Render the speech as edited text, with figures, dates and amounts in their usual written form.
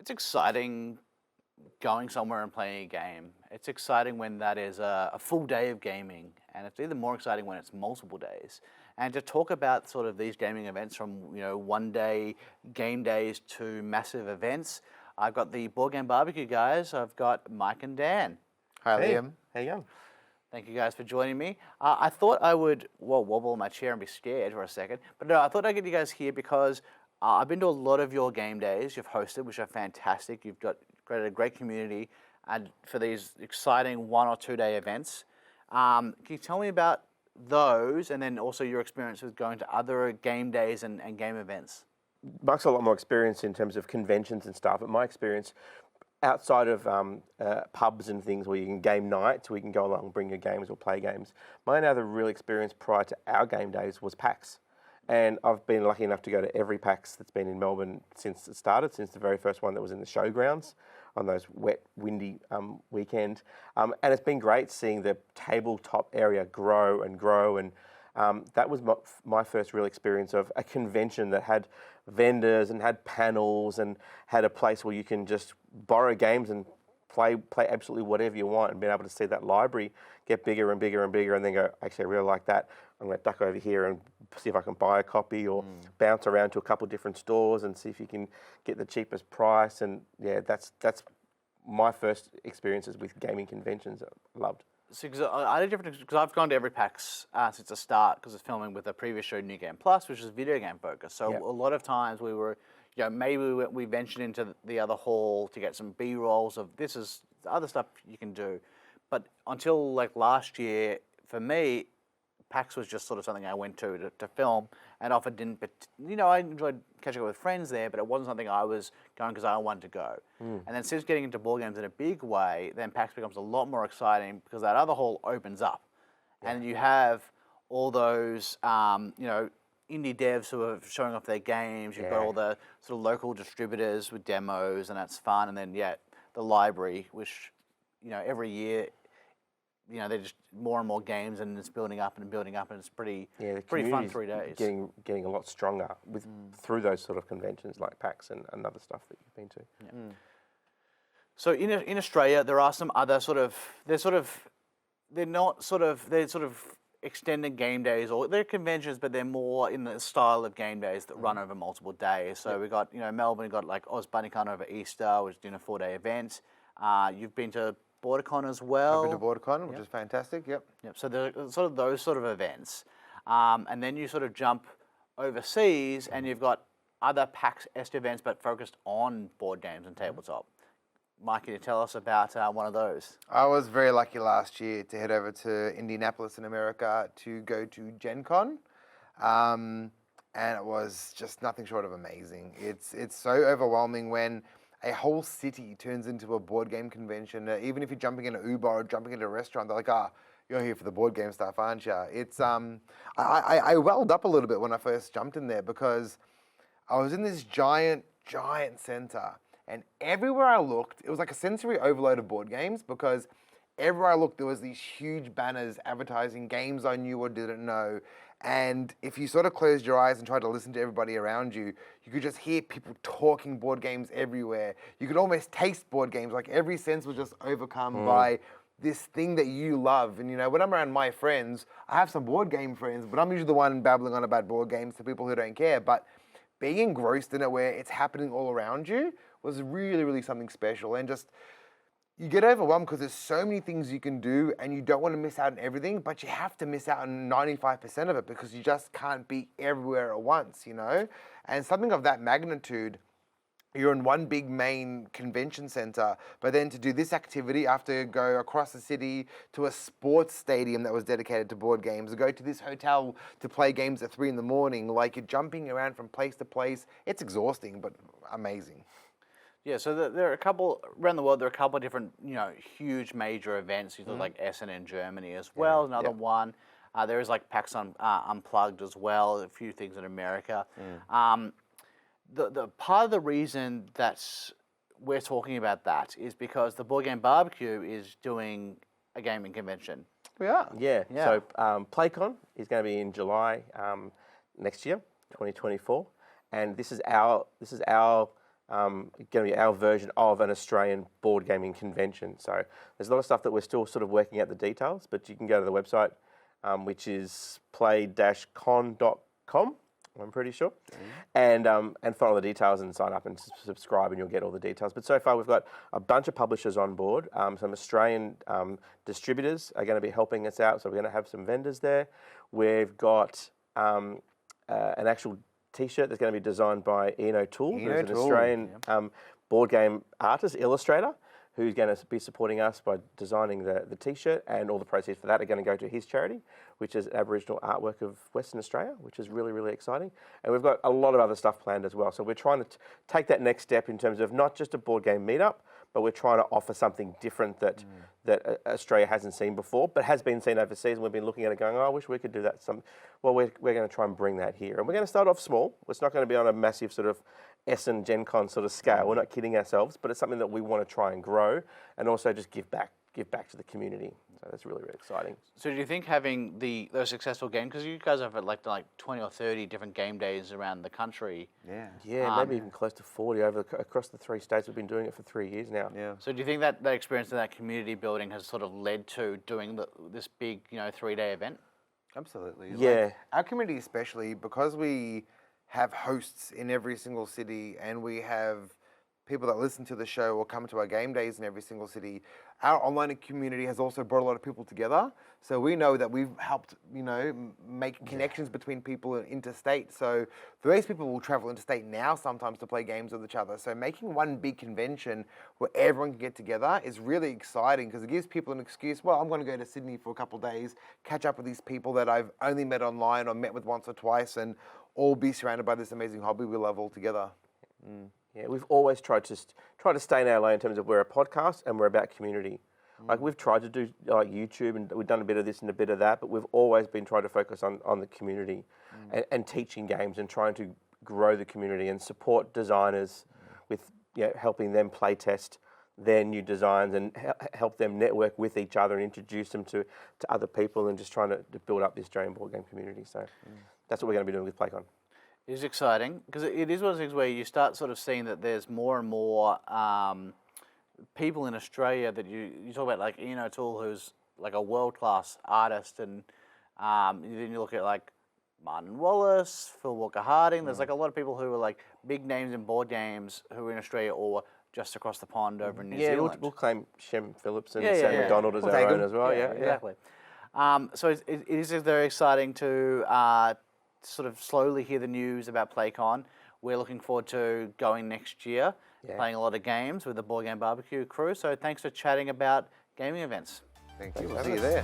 It's exciting going somewhere and playing a game. It's exciting when that is a full day of gaming, and it's even more exciting when it's multiple days. And to talk about sort of these gaming events from one day game days to massive events, I've got the Board Game BBQ guys. I've got Mike and Dan. Hi, Hey, Liam. how you going? Thank you guys for joining me. I thought I would wobble in my chair and be scared for a second, but no, I thought I'd get you guys here because I've been to a lot of your game days you've hosted, which are fantastic. You've created a great community and for these exciting 1 or 2 day events. Can you tell me about those and then also your experience with going to other game days and game events? Mike's got a lot more experience in terms of conventions and stuff, but my experience outside of pubs and things where you can game nights, where you can go along and bring your games or play games, my other real experience prior to our game days was PAX. And I've been lucky enough to go to every PAX that's been in Melbourne since it started, since the very first one that was in the showgrounds on those wet, windy weekend. And it's been great seeing the tabletop area grow and grow. And that was my first real experience of a convention that had vendors and had panels and had a place where you can just borrow games and play absolutely whatever you want, and being able to see that library get bigger and bigger and bigger, and then go, actually, I really like that. I'm going to duck over here and see if I can buy a copy, or bounce around to a couple of different stores and see if you can get the cheapest price. And yeah, that's my first experiences with gaming conventions. I loved. So, I had a different, because I've gone to every PAX since the start, because it's filming with a previous show, New Game Plus, which is video game focused. So Yep. a lot of times we were, maybe we ventured into the other hall to get some B-rolls of this is the other stuff you can do. But until like last year, for me, PAX was just sort of something I went to film, and often didn't. But I enjoyed catching up with friends there, but it wasn't something I was going because I wanted to go. And then since getting into board games in a big way, then PAX becomes a lot more exciting because that other hall opens up, and you have all those indie devs who are showing off their games. You've got all the sort of local distributors with demos, and that's fun. And then the library, which every year. They're just more and more games, and it's building up and building up, and it's pretty fun 3 days. Getting a lot stronger through those sort of conventions like PAX and other stuff that you've been to. Yeah. So in Australia, there are some other they're extended game days, or they're conventions, but they're more in the style of game days that run over multiple days. So we got Melbourne got like Oz BunnyCon over Easter, which is doing a 4-day event. You've been to BorderCon as well. I've been to BorderCon, which is fantastic. Yep. So there are sort of those sort of events, and then you sort of jump overseas, and you've got other PAX-esque events, but focused on board games and tabletop. Mike, can you tell us about one of those? I was very lucky last year to head over to Indianapolis in America to go to GenCon, and it was just nothing short of amazing. It's so overwhelming when a whole city turns into a board game convention. Even if you're jumping in an Uber or jumping into a restaurant, they're like, you're here for the board game stuff, aren't you? It's I welled up a little bit when I first jumped in there, because I was in this giant center, and everywhere I looked, it was like a sensory overload of board games, because everywhere I looked, there was these huge banners advertising games I knew or didn't know. And if you sort of closed your eyes and tried to listen to everybody around you, you could just hear people talking board games everywhere. You could almost taste board games. Like every sense was just overcome by this thing that you love. And when I'm around my friends, I have some board game friends, but I'm usually the one babbling on about board games to people who don't care. But being engrossed in it where it's happening all around you was really, really something special. And just, you get overwhelmed because there's so many things you can do, and you don't want to miss out on everything, but you have to miss out on 95% of it because you just can't be everywhere at once, And something of that magnitude, you're in one big main convention center, but then to do this activity, I have to go across the city to a sports stadium that was dedicated to board games, or go to this hotel to play games at 3 a.m. Like, you're jumping around from place to place. It's exhausting, but amazing. Yeah, so there are a couple, around the world, there are a couple of different, huge major events. You look like Essen in Germany as well, another one. There is like PAX Unplugged as well, a few things in America. The part of the reason that we're talking about that is because the Board Game BBQ is doing a gaming convention. We are. Yeah. So PlayCon is going to be in July next year, 2024, and this is our going to be our version of an Australian board gaming convention. So there's a lot of stuff that we're still sort of working out the details, but you can go to the website, which is play-con.com, I'm pretty sure, and follow the details and sign up and subscribe, and you'll get all the details. But so far, we've got a bunch of publishers on board. Some Australian distributors are going to be helping us out, so we're going to have some vendors there. We've got an actual T-shirt that's going to be designed by Ian O'Toole, who's an Australian board game artist, illustrator, who's going to be supporting us by designing the T-shirt, and all the proceeds for that are going to go to his charity, which is Aboriginal Artwork of Western Australia, which is really, really exciting. And we've got a lot of other stuff planned as well. So we're trying to take that next step in terms of not just a board game meetup, but we're trying to offer something different that Australia hasn't seen before, but has been seen overseas. And we've been looking at it going, oh, I wish we could do that. Well, we're going to try and bring that here. And we're going to start off small. It's not going to be on a massive sort of Essen GenCon sort of scale. We're not kidding ourselves, but it's something that we want to try and grow and also just give back to the community. So that's really, really exciting. So do you think having those successful games, because you guys have like 20 or 30 different game days around the country. Yeah. Maybe even close to 40 across the 3 states. We've been doing it for 3 years now. Yeah. So do you think that experience in that community building has sort of led to doing this big 3-day event? Absolutely. Yeah. Like, our community especially, because we have hosts in every single city and we have people that listen to the show or come to our game days in every single city, our online community has also brought a lot of people together. So we know that we've helped, make connections between people interstate. So those people will travel interstate now sometimes to play games with each other. So making one big convention where everyone can get together is really exciting because it gives people an excuse. Well, I'm going to go to Sydney for a couple of days, catch up with these people that I've only met online or met with once or twice, and all be surrounded by this amazing hobby we love all together. Yeah, we've always tried to stay in our lane in terms of we're a podcast and we're about community. Like we've tried to do like YouTube and we've done a bit of this and a bit of that, but we've always been trying to focus on the community and teaching games and trying to grow the community and support designers with helping them play test their new designs and help them network with each other and introduce them to other people and just trying to build up the Australian board game community. So that's what we're going to be doing with PlayCon. It is exciting because it is one of those things where you start sort of seeing that there's more and more people in Australia that you talk about, like Ian O'Toole, who's like a world-class artist, and then you look at like Martin Wallace, Phil Walker-Harding. There's like a lot of people who are like big names in board games who are in Australia or just across the pond over in New Zealand. We'll claim Shem Phillips and Yeah, Sam yeah. McDonald as We'll our take own them. as well. Yeah, Exactly. So it is very exciting to sort of slowly hear the news about PlayCon. We're looking forward to going next year, playing a lot of games with the Board Game BBQ crew. So thanks for chatting about gaming events. Thank you. We'll see you there.